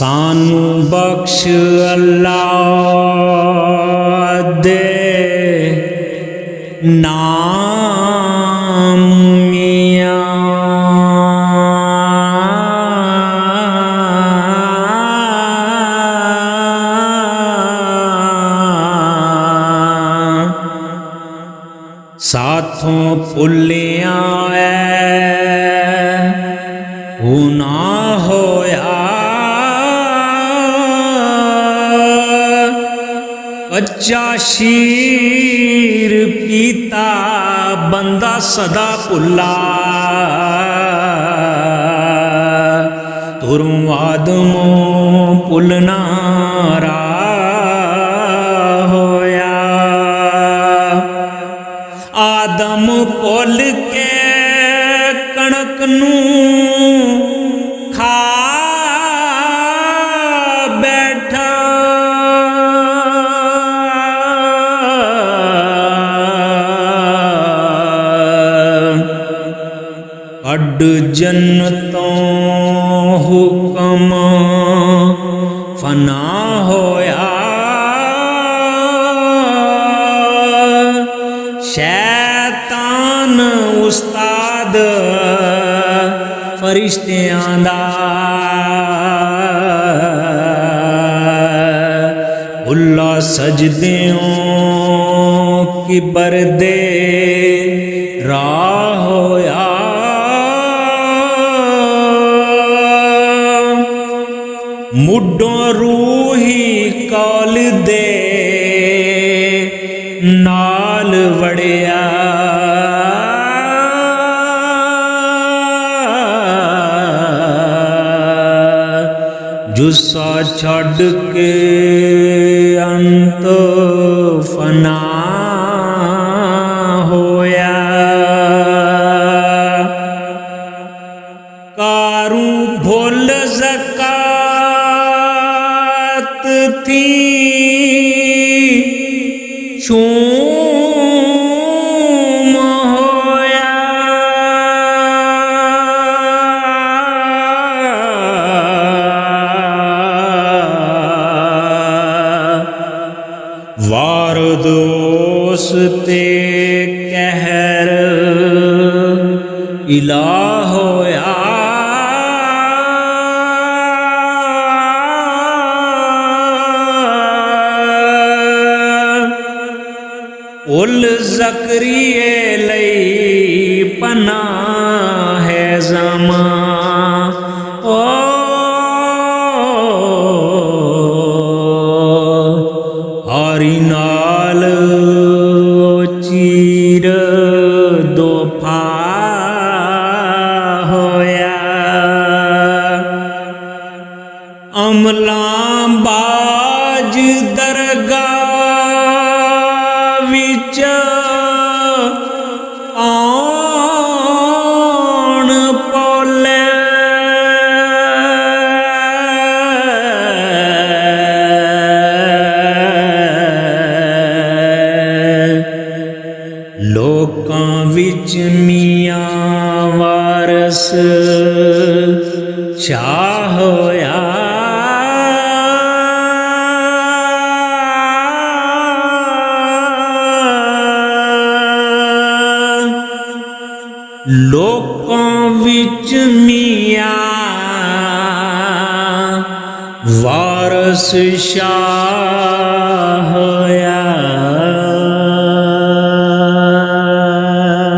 सानू बख्श अल्लाह दे नाम साथों भुलिया वो ना होया कच्चा शीर पीता बंदा सदा भुला तुरूं आदमों भुलना होया आदम भुल के कणक नूं खा बैठा अड जन्नतों हुक्म फना होया शैतान उस्ताद फरिश्तियां दा उल्ला सजदियों किबर दे राह होया मुड्डों रूही कौल दे नाल वड़िया जुस्सा छड़ के अंत फना होया कारू भुल ज़कात थी शूम होया वार दोस्ते कहर इलाह होया उल ज़करिए लई पना है ज़मा ओ आरी नाल चीर दो फा होया अमलां बाज दरगाह विच आउण पौले लोकां विच मियां वारस शाह होया लोकां विच मियां वारस शाह